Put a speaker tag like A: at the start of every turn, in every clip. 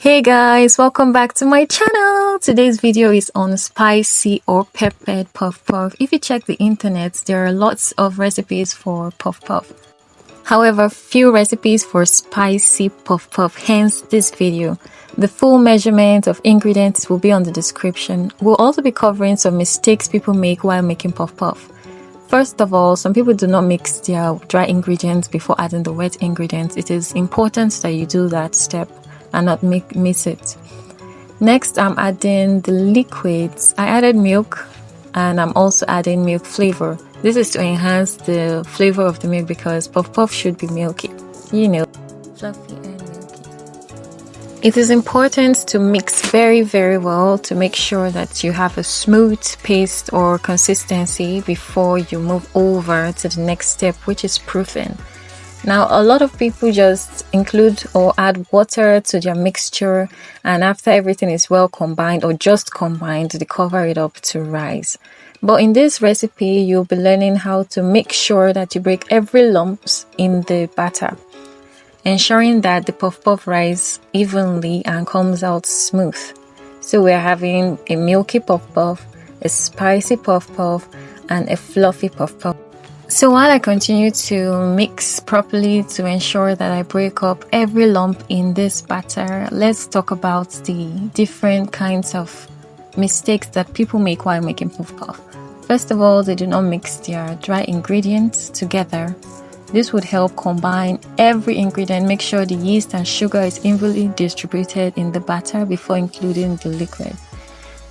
A: Hey guys, welcome back to my channel. Today's video is on spicy or peppered puff puff. If you check the internet, there are lots of recipes for puff puff. However, few recipes for spicy puff puff, hence this video. The full measurement of ingredients will be on the description. We'll also be covering some mistakes people make while making puff puff. First of all, some people do not mix their dry ingredients before adding the wet ingredients. It is important that you do that step and not miss it. Next, I'm adding the liquids. I added milk and I'm also adding milk flavor. This is to enhance the flavor of the milk because puff puff should be milky, you know, fluffy and milky. It is important to mix very well to make sure that you have a smooth paste or consistency before you move over to the next step, which is proofing. Now, a lot of people just include or add water to their mixture, and after everything is well combined or just combined, they cover it up to rise. But in this recipe, you'll be learning how to make sure that you break every lumps in the batter, ensuring that the puff puff rise evenly and comes out smooth. So we're having a milky puff puff, a spicy puff puff, and a fluffy puff puff. So while I continue to mix properly to ensure that I break up every lump in this batter, let's talk about the different kinds of mistakes that people make while making puff puff. First of all, they do not mix their dry ingredients together. This would help combine every ingredient, make sure the yeast and sugar is evenly distributed in the batter before including the liquid.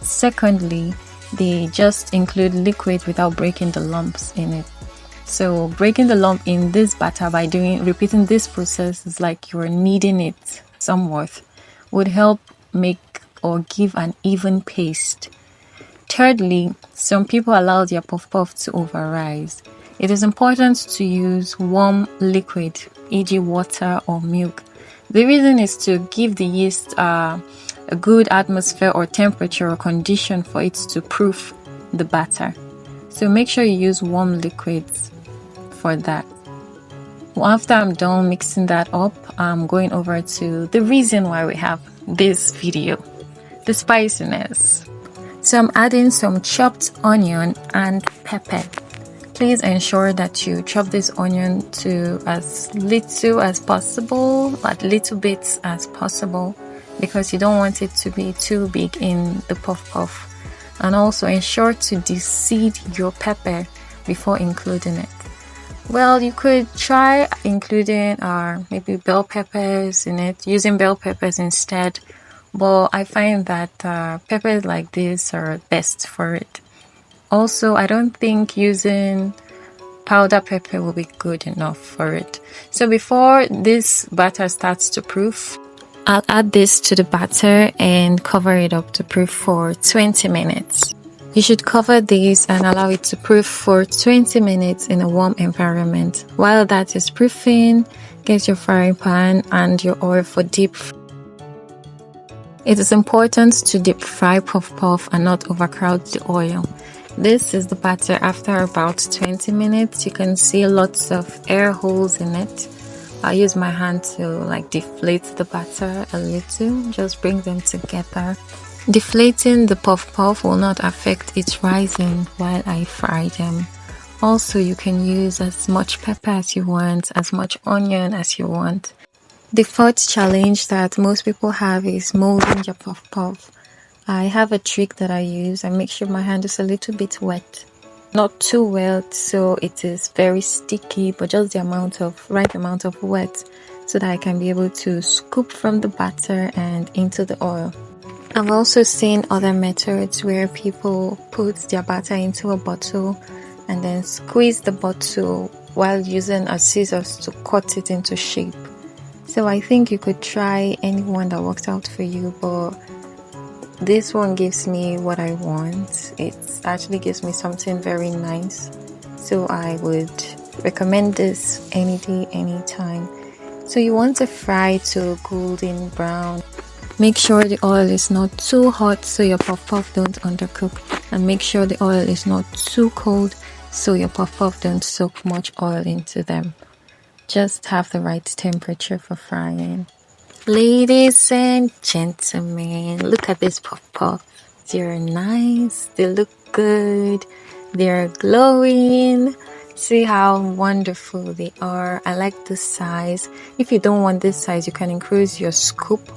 A: Secondly, they just include liquid without breaking the lumps in it. So breaking the lump in this batter by repeating this process is like you're kneading it somewhat, would help make or give an even paste. Thirdly, some people allow their puff puff to overrise. It is important to use warm liquid, e.g. water or milk. The reason is to give the yeast a good atmosphere or temperature or condition for it to proof the batter. So make sure you use warm liquids for that. After I'm done mixing that up, I'm going over to the reason why we have this video, the spiciness. So I'm adding some chopped onion and pepper. Please ensure that you chop this onion to as little as possible, like little bits as possible, because you don't want it to be too big in the puff puff. And also ensure to de-seed your pepper before including it. Well, you could try including maybe bell peppers in it, using bell peppers instead, but I find that peppers like this are best for it. Also, I don't think using powder pepper will be good enough for it. So before this batter starts to proof, I'll add this to the batter and cover it up to proof for 20 minutes. You should cover this and allow it to proof for 20 minutes in a warm environment. While that is proofing, get your frying pan and your oil for deep fry. It is important to deep fry puff puff and not overcrowd the oil. This is the batter after about 20 minutes. You can see lots of air holes in it. I'll use my hand to deflate the batter a little, just bring them together. Deflating the puff puff will not affect its rising while I fry them. Also, you can use as much pepper as you want, as much onion as you want. The fourth challenge that most people have is molding your puff puff. I have a trick that I use. I make sure my hand is a little bit wet. Not too wet so it is very sticky, but just the right amount of wet so that I can be able to scoop from the batter and into the oil. I've also seen other methods where people put their batter into a bottle and then squeeze the bottle while using a scissors to cut it into shape. So I think you could try any one that works out for you, but this one gives me what I want. It actually gives me something very nice. So I would recommend this any day, anytime. So you want to fry to golden brown. Make sure the oil is not too hot so your puff puff don't undercook, and make sure the oil is not too cold so your puff puff don't soak much oil into them. Just have the right temperature for frying. Ladies and gentlemen, look at this puff puff. They're nice, they look good, they're glowing. See how wonderful they are. I like this size. If you don't want this size, you can increase your scoop.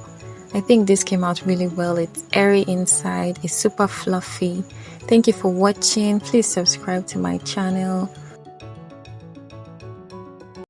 A: I think this came out really well. It's airy inside, it's super fluffy. Thank you for watching. Please subscribe to my channel.